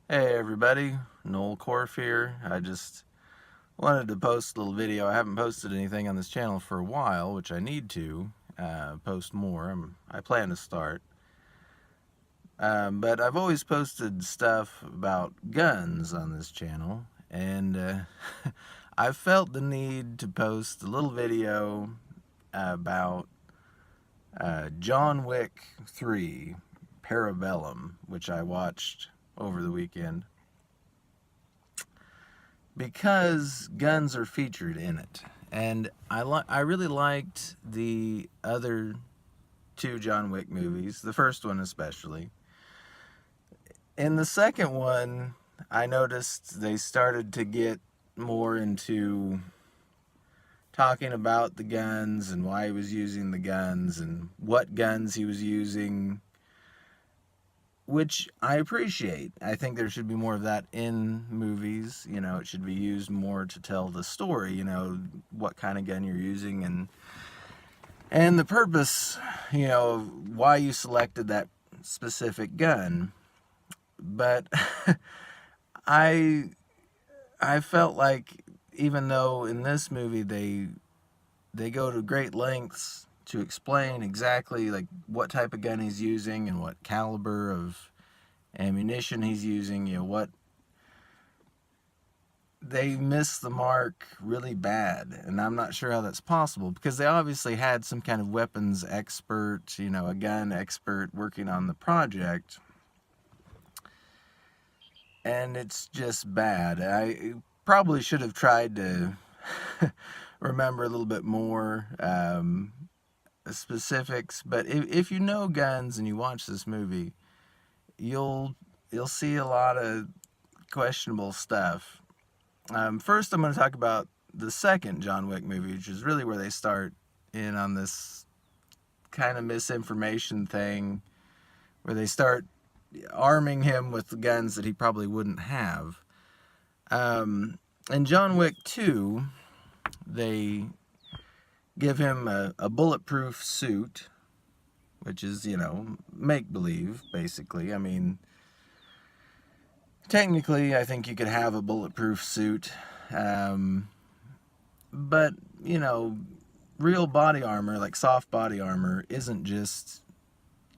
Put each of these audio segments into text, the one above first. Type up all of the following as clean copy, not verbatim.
Hey everybody, Noel Corf here. I just wanted to post a little video. I haven't posted anything on this channel for a while, which I need to post more. I plan to start. But I've always posted stuff about guns on this channel, and I felt the need to post a little video about John Wick 3, Parabellum, which I watched over the weekend, because guns are featured in it. And I really liked the other two John Wick movies, the first one especially. In the second one, I noticed they started to get more into talking about the guns and why he was using the guns and what guns he was using, which I appreciate. I think there should be more of that in movies. You know, it should be used more to tell the story, you know, what kind of gun you're using and the purpose, you know, of why you selected that specific gun. But I I felt like, even though in this movie they go to great lengths to explain exactly like what type of gun he's using and what caliber of ammunition he's using, you know, what they miss the mark really bad. And I'm not sure how that's possible, because they obviously had some kind of weapons expert, you know, a gun expert working on the project, and it's just bad. I probably should have tried to remember a little bit more specifics, but if you know guns and you watch this movie, you'll see a lot of questionable stuff. First, I'm going to talk about the second John Wick movie, which is really where they start in on this kind of misinformation thing, where they start arming him with guns that he probably wouldn't have. In John Wick 2, they give him a bulletproof suit, which is, you know, make-believe, basically. I mean, technically, I think you could have a bulletproof suit, but, you know, real body armor, like soft body armor, isn't just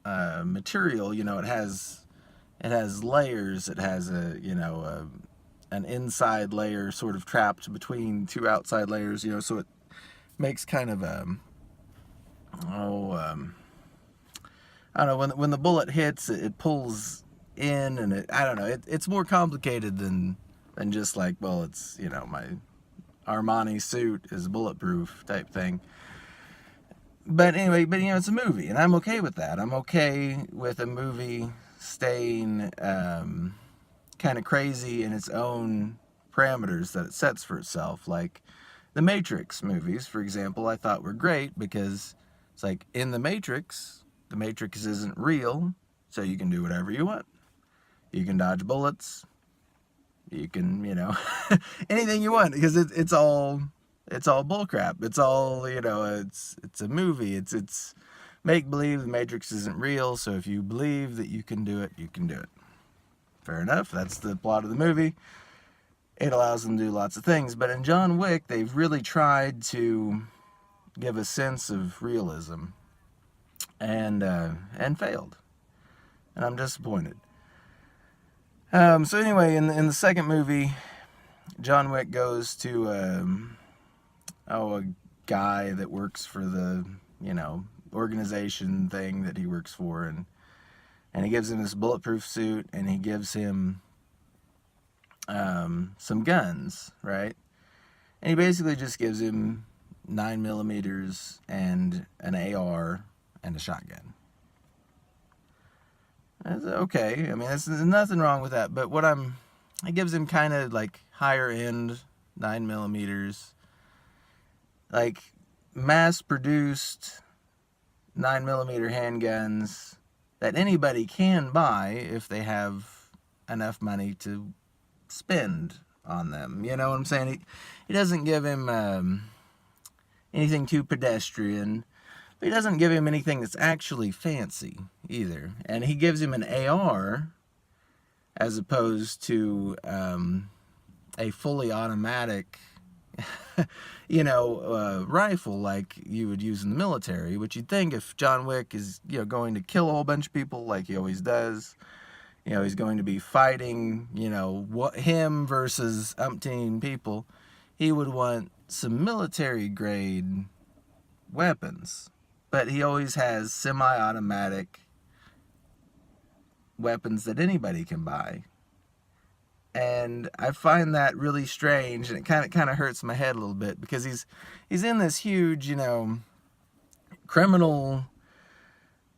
material. You know, it has layers. It has an inside layer sort of trapped between two outside layers. You know, so it makes kind of a I don't know, when the bullet hits, it pulls in, and I don't know, it's more complicated than just like, well, it's, you know, my Armani suit is bulletproof type thing. But anyway, you know, it's a movie, and I'm okay with that. I'm okay with a movie staying kind of crazy in its own parameters that it sets for itself. Like the Matrix movies, for example, I thought were great because it's like, in the Matrix isn't real, so you can do whatever you want. You can dodge bullets. You can, you know, anything you want, because it's all bullcrap. It's all, you know, it's a movie. It's make believe. The Matrix isn't real, so if you believe that you can do it, you can do it. Fair enough. That's the plot of the movie. It allows them to do lots of things. But in John Wick, they've really tried to give a sense of realism, and failed. And I'm disappointed. So anyway, in the second movie, John Wick goes to a guy that works for the, you know, organization thing that he works for, and he gives him this bulletproof suit, and he gives him some guns, right? And he basically just gives him 9mm and an AR and a shotgun. That's okay. I mean, there's nothing wrong with that. But it gives him kind of like higher end 9mm, like mass produced 9mm handguns that anybody can buy if they have enough money to spend on them. You know what I'm saying? He doesn't give him anything too pedestrian, but he doesn't give him anything that's actually fancy either. And he gives him an AR, as opposed to a fully automatic rifle like you would use in the military, which you'd think if John Wick is, going to kill a whole bunch of people like he always does, he's going to be fighting, him versus umpteen people, he would want some military grade weapons. But he always has semi-automatic weapons that anybody can buy. And I find that really strange, and it kind of hurts my head a little bit, because he's in this huge, criminal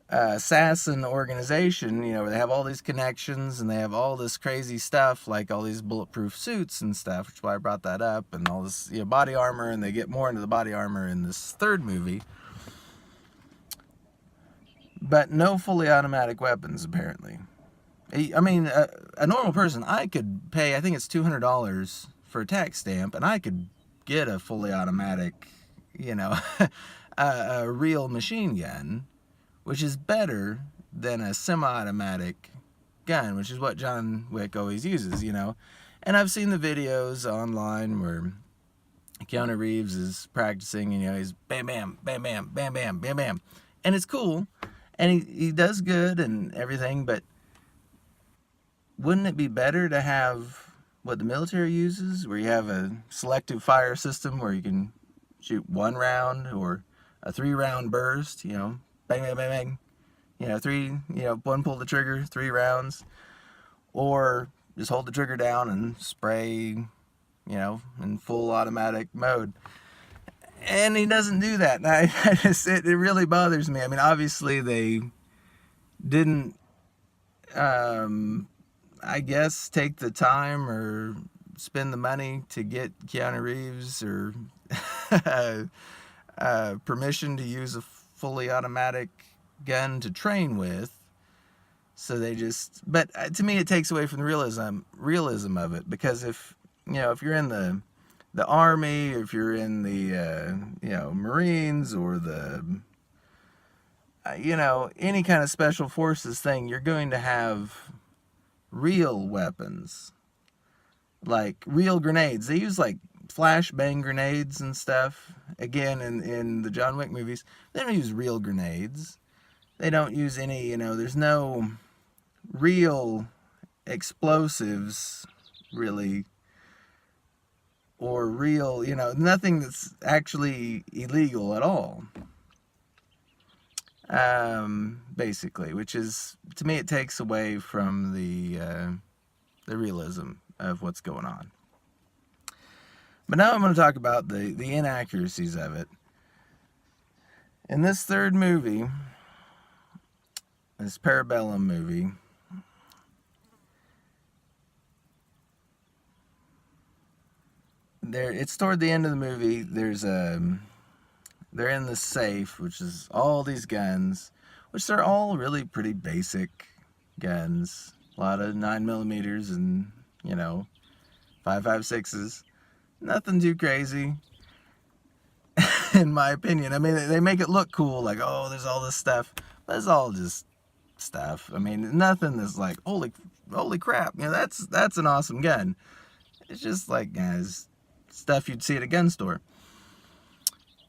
assassin organization, where they have all these connections and they have all this crazy stuff, like all these bulletproof suits and stuff, which is why I brought that up, and all this body armor, and they get more into the body armor in this third movie. But no fully automatic weapons, apparently. I mean, a normal person, I could pay, I think it's $200 for a tax stamp, and I could get a fully automatic, a real machine gun, which is better than a semi-automatic gun, which is what John Wick always uses, And I've seen the videos online where Keanu Reeves is practicing, he's bam, bam, bam, bam, bam, bam, bam, bam. And it's cool, and he does good and everything, but wouldn't it be better to have what the military uses, where you have a selective fire system where you can shoot 1 round or a 3-round burst, bang, bang, bang, bang, 1 pull the trigger, 3 rounds, or just hold the trigger down and spray, in full automatic mode. And he doesn't do that. And it really bothers me. I mean, obviously they didn't, I guess, take the time or spend the money to get Keanu Reeves or permission to use a fully automatic gun to train with. So they just, but to me it takes away from the realism of it, because if you're in the Army, if you're in the Marines, or the any kind of special forces thing, you're going to have real weapons, like real grenades. They use like flashbang grenades and stuff. Again, in the John Wick movies, they don't use real grenades. They don't use any, there's no real explosives, really, or real, nothing that's actually illegal at all. Basically, which is, to me, it takes away from the realism of what's going on. But now I'm going to talk about the inaccuracies of it. In this third movie, this Parabellum movie, it's toward the end of the movie. They're in the safe, which is all these guns, which they're all really pretty basic guns. A lot of 9mm and, 5.56s. Nothing too crazy, in my opinion. I mean, they make it look cool, like, oh, there's all this stuff. But it's all just stuff. I mean, nothing that's like, holy crap, that's an awesome gun. It's just like, it's stuff you'd see at a gun store.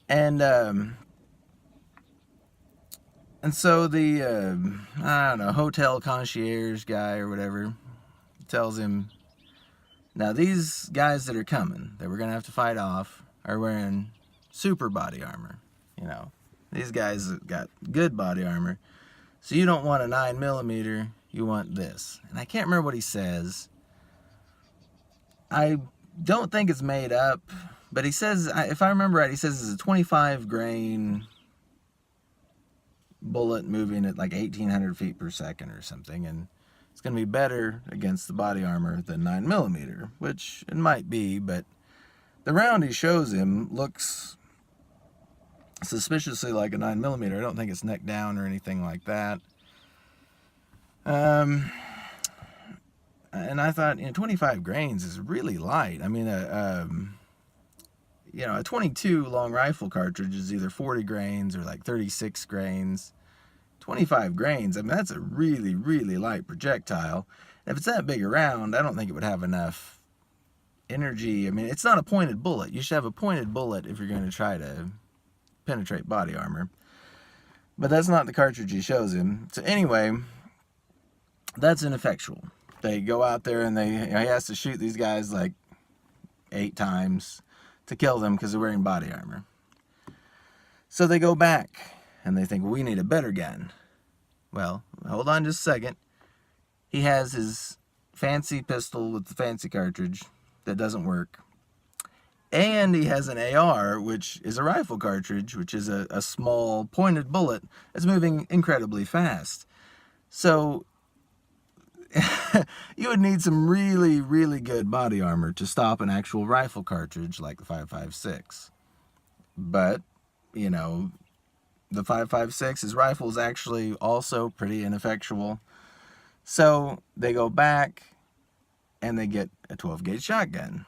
And so the, I don't know, hotel concierge guy or whatever tells him, now these guys that are coming, that we're going to have to fight off, are wearing super body armor. These guys have got good body armor. So you don't want a 9mm, you want this. And I can't remember what he says. I don't think it's made up. But he says, if I remember right, he says it's a 25 grain bullet moving at like 1,800 feet per second or something, and it's going to be better against the body armor than 9mm, which it might be, but the round he shows him looks suspiciously like a 9mm. I don't think it's neck down or anything like that. And I thought, 25 grains is really light. I mean, a 22 long rifle cartridge is either 40 grains or like 36 grains. 25 grains, I mean, that's a really, really light projectile. If it's that big around, I don't think it would have enough energy. I mean, it's not a pointed bullet. You should have a pointed bullet if you're going to try to penetrate body armor. But that's not the cartridge he shows him. So anyway, that's ineffectual. They go out there and he has to shoot these guys like 8 times to kill them because they're wearing body armor. So they go back and they think, well, we need a better gun. Well, hold on just a second. He has his fancy pistol with the fancy cartridge that doesn't work. And he has an AR, which is a rifle cartridge, which is a small pointed bullet that's moving incredibly fast. So you would need some really, really good body armor to stop an actual rifle cartridge like the 5.56. But, you know, the 5.56, his rifle is actually also pretty ineffectual. So they go back and they get a 12-gauge shotgun,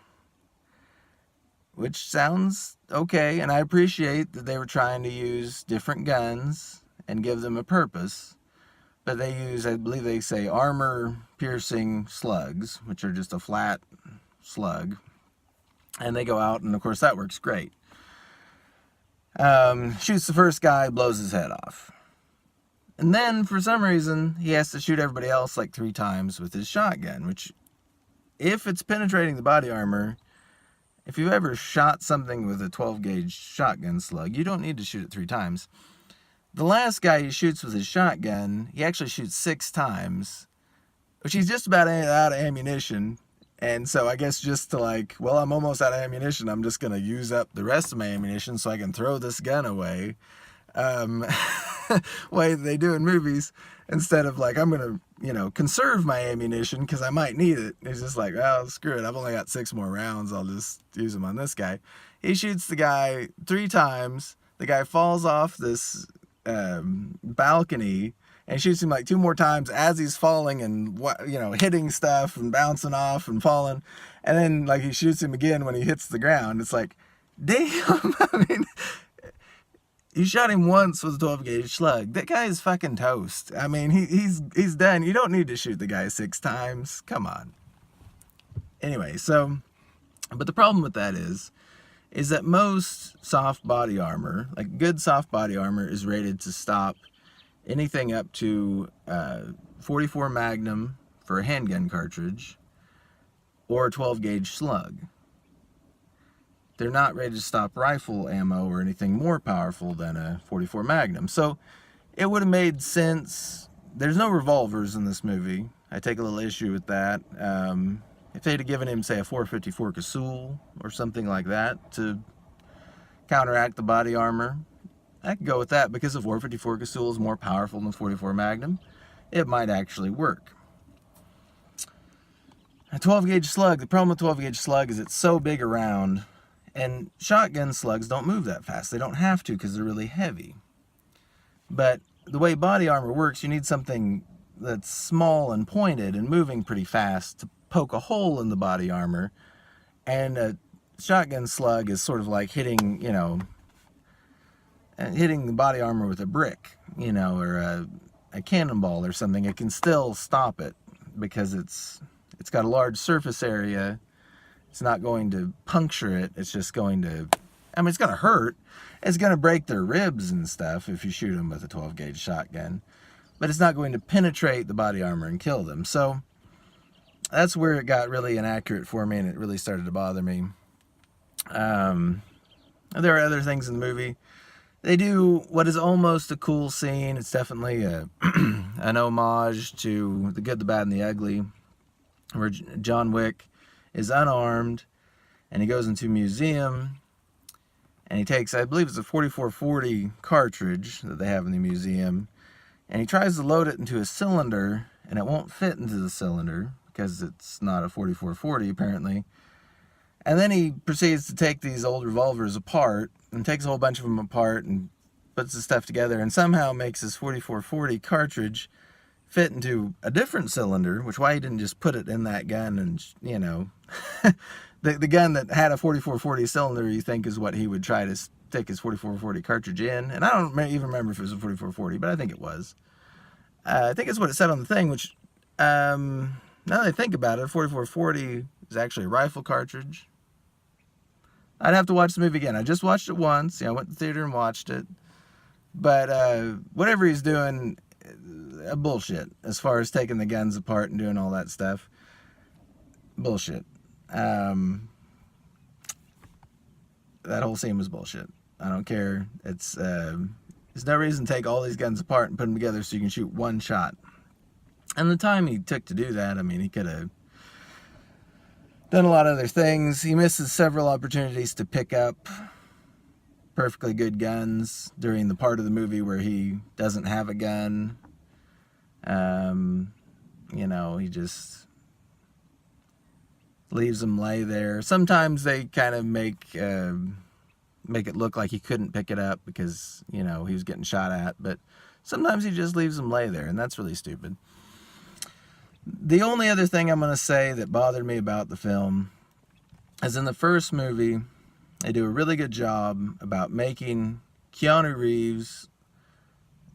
which sounds okay, and I appreciate that they were trying to use different guns and give them a purpose. But they use, I believe they say, armor-piercing slugs, which are just a flat slug. And they go out, and of course that works great. Shoots the first guy, blows his head off. And then, for some reason, he has to shoot everybody else like 3 times with his shotgun, which, if it's penetrating the body armor, if you've ever shot something with a 12-gauge shotgun slug, you don't need to shoot it 3 times. The last guy he shoots with his shotgun, he actually shoots 6 times, which he's just about out of ammunition. And so I guess just to like, well, I'm almost out of ammunition, I'm just going to use up the rest of my ammunition so I can throw this gun away. Way they do in movies, instead of like, I'm going to, conserve my ammunition because I might need it. He's just like, oh, screw it. I've only got 6 more rounds. I'll just use them on this guy. He shoots the guy 3 times. The guy falls off this balcony and shoots him like 2 more times as he's falling and hitting stuff and bouncing off and falling. And then like he shoots him again when he hits the ground. It's like, damn. I mean, you shot him once with a 12-gauge slug. That guy is fucking toast. I mean, he's done. You don't need to shoot the guy 6 times. Come on. Anyway, but the problem with that is that most soft body armor, like good soft body armor, is rated to stop anything up to 44 Magnum for a handgun cartridge or a 12-gauge slug. They're not rated to stop rifle ammo or anything more powerful than a 44 Magnum. So it would have made sense. There's no revolvers in this movie. I take a little issue with that. If they'd have given him, say, a 454 Casull or something like that to counteract the body armor, I could go with that because the 454 Casull is more powerful than the 44 Magnum. It might actually work. A 12-gauge slug, the problem with 12-gauge slug is it's so big around, and shotgun slugs don't move that fast. They don't have to because they're really heavy. But the way body armor works, you need something that's small and pointed and moving pretty fast to poke a hole in the body armor. And a shotgun slug is sort of like hitting the body armor with a brick, or a cannonball or something. It can still stop it because it's got a large surface area. It's not going to puncture it. It's just going to, it's going to hurt. It's going to break their ribs and stuff if you shoot them with a 12-gauge shotgun. But it's not going to penetrate the body armor and kill them. So that's where it got really inaccurate for me, and it really started to bother me. There are other things in the movie. They do what is almost a cool scene. It's definitely an homage to The Good, the Bad, and the Ugly, where John Wick is unarmed, and he goes into a museum, and he takes, I believe it's a 4440 cartridge that they have in the museum, and he tries to load it into a cylinder, and it won't fit into the cylinder, because it's not a 4440 apparently. And then he proceeds to take these old revolvers apart, and takes a whole bunch of them apart, and puts the stuff together, and somehow makes his 4440 cartridge fit into a different cylinder, which why he didn't just put it in that gun and, the gun that had a 4440 cylinder, you think is what he would try to stick his 4440 cartridge in. And I don't even remember if it was a 4440, but I think it was. I think it's what it said on the thing, which, now that I think about it, 4440 is actually a rifle cartridge. I'd have to watch the movie again. I just watched it once. I went to the theater and watched it. But whatever he's doing, bullshit. As far as taking the guns apart and doing all that stuff, bullshit. That whole scene was bullshit. I don't care. There's no reason to take all these guns apart and put them together so you can shoot one shot. And the time he took to do that, I mean, he could have done a lot of other things. He misses several opportunities to pick up perfectly good guns during the part of the movie where he doesn't have a gun. He just leaves them lay there. Sometimes they kind of make it look like he couldn't pick it up because, he was getting shot at. But sometimes he just leaves them lay there, and that's really stupid. The only other thing I'm going to say that bothered me about the film is in the first movie, they do a really good job about making Keanu Reeves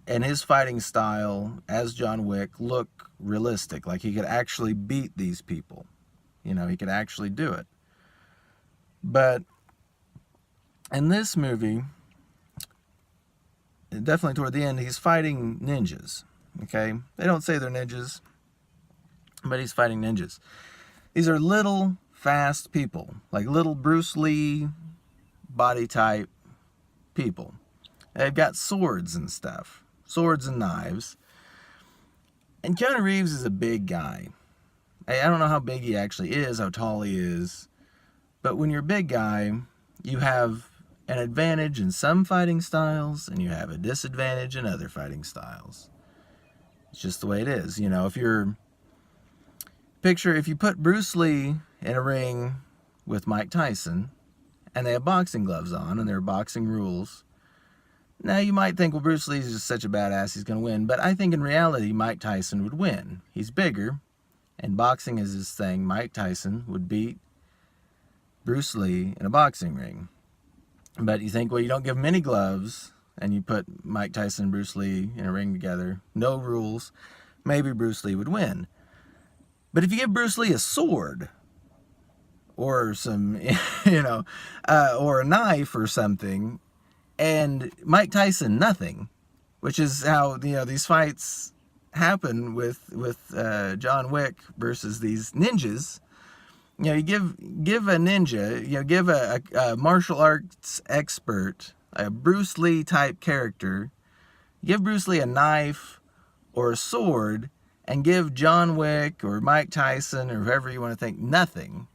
and his fighting style as John Wick look realistic, like he could actually beat these people. He could actually do it. But in this movie, definitely toward the end, he's fighting ninjas. Okay? They don't say they're ninjas, but he's fighting ninjas. These are little, fast people, like little Bruce Lee body type people. They've got swords and stuff, swords and knives. And Keanu Reeves is a big guy. I don't know how big he actually is, how tall he is, but when you're a big guy, you have an advantage in some fighting styles, and you have a disadvantage in other fighting styles. It's just the way it is. If you put Bruce Lee in a ring with Mike Tyson, and they have boxing gloves on, and there are boxing rules, now you might think, well, Bruce Lee is just such a badass, he's going to win. But I think in reality, Mike Tyson would win. He's bigger, and boxing is his thing. Mike Tyson would beat Bruce Lee in a boxing ring. But you think, well, you don't give him any gloves, and you put Mike Tyson and Bruce Lee in a ring together, no rules, maybe Bruce Lee would win. But if you give Bruce Lee a sword, or some, or a knife or something, and Mike Tyson nothing, which is how, these fights happen with John Wick versus these ninjas. You give a ninja, give a martial arts expert, a Bruce Lee type character, give Bruce Lee a knife or a sword, and give John Wick or Mike Tyson or whoever you want to think nothing.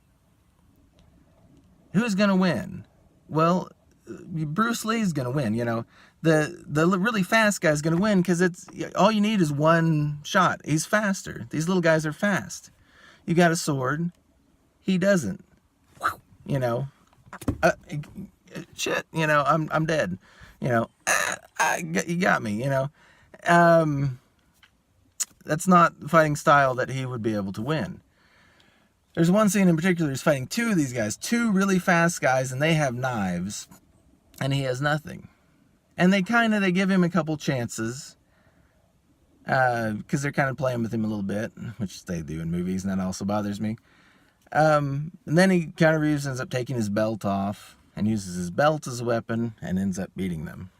Who's going to win? Well, Bruce Lee's going to win. The really fast guy's going to win because it's all you need is one shot. He's faster. These little guys are fast. You got a sword. He doesn't. Shit. I'm dead. You got me. That's not the fighting style that he would be able to win. There's one scene in particular, he's fighting two of these guys, two really fast guys, and they have knives, and he has nothing. And they give him a couple chances, because they're kind of playing with him a little bit, which they do in movies, and that also bothers me. And then Keanu Reeves ends up taking his belt off, and uses his belt as a weapon, and ends up beating them.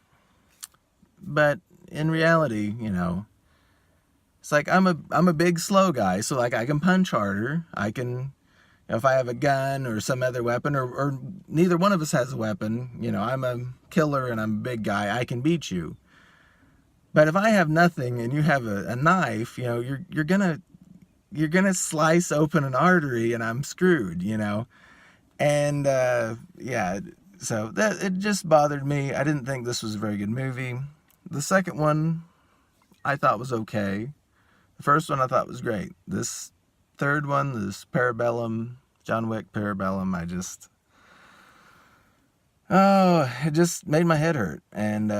But in reality, it's like I'm a big slow guy, so like I can punch harder. I can, if I have a gun or some other weapon, or neither one of us has a weapon, I'm a killer and I'm a big guy, I can beat you. But if I have nothing and you have a knife, you're gonna slice open an artery and I'm screwed, And so that it just bothered me. I didn't think this was a very good movie. The second one I thought was okay. The first one I thought was great. This third one, this Parabellum, John Wick Parabellum, it just made my head hurt. And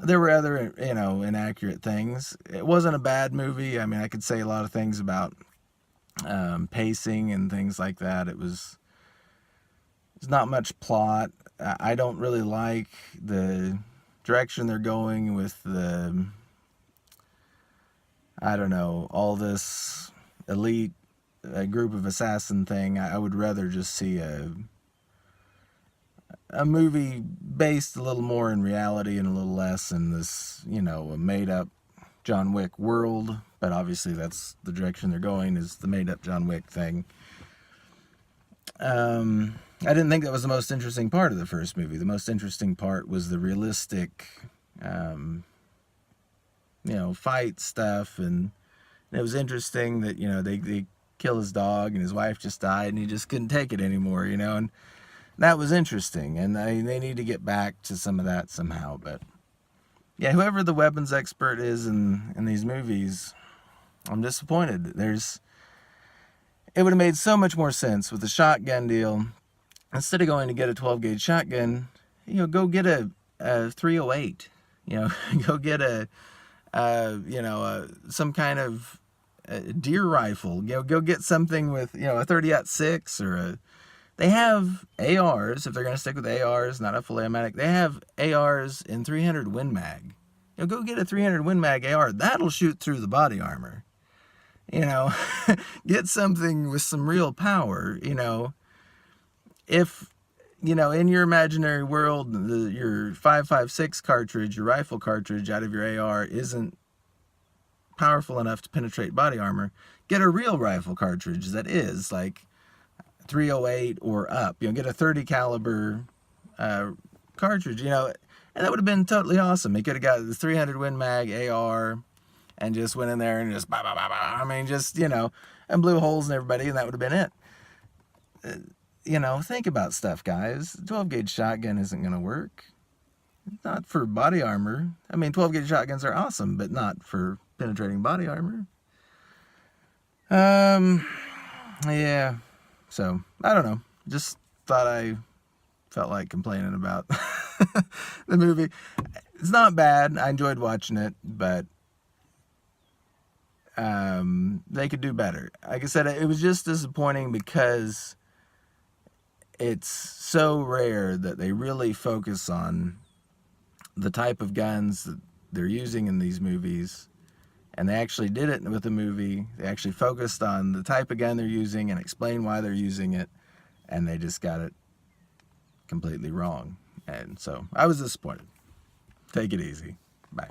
there were other, inaccurate things. It wasn't a bad movie. I mean, I could say a lot of things about pacing and things like that. There's not much plot. I don't really like the direction they're going with the I don't know, all this elite group of assassin thing. I would rather just see a movie based a little more in reality and a little less in this, you know, a made up John Wick world. But obviously that's the direction they're going, is the made up John Wick thing. I didn't think that was the most interesting part of the first movie. The most interesting part was the realistic, you know, fight stuff. And it was interesting that, you know, they kill his dog and his wife just died and he just couldn't take it anymore, you know. And that was interesting. And they need to get back to some of that somehow. But yeah, whoever the weapons expert is in these movies, I'm disappointed. It would have made so much more sense with the shotgun deal. Instead of going to get a 12 gauge shotgun, you know, go get a 308. You know, go get some kind of deer rifle. You know, go get something with, you know, a 30-06 or a. They have ARs, if they're going to stick with ARs, not a fully automatic. They have ARs in 300 Win Mag. You know, go get a 300 Win Mag AR. That'll shoot through the body armor. You know, get something with some real power, you know. If, you know, in your imaginary world, your 5.56 cartridge, your rifle cartridge out of your AR isn't powerful enough to penetrate body armor, get a real rifle cartridge that is, like 308 or up. You know, get a 30 caliber cartridge, you know, and that would have been totally awesome. He could have got the 300 Win Mag AR and just went in there and just, bah, bah, bah, bah. I mean, just, you know, and blew holes in everybody, and that would have been it. You know, think about stuff, guys. 12 gauge shotgun isn't going to work. Not for body armor. I mean, 12 gauge shotguns are awesome, but not for penetrating body armor. Yeah. So, I don't know. Just thought I felt like complaining about the movie. It's not bad. I enjoyed watching it, but they could do better. Like I said, it was just disappointing because it's so rare that they really focus on the type of guns that they're using in these movies. And they actually did it with the movie. They actually focused on the type of gun they're using and explained why they're using it. And they just got it completely wrong. And so I was disappointed. Take it easy. Bye.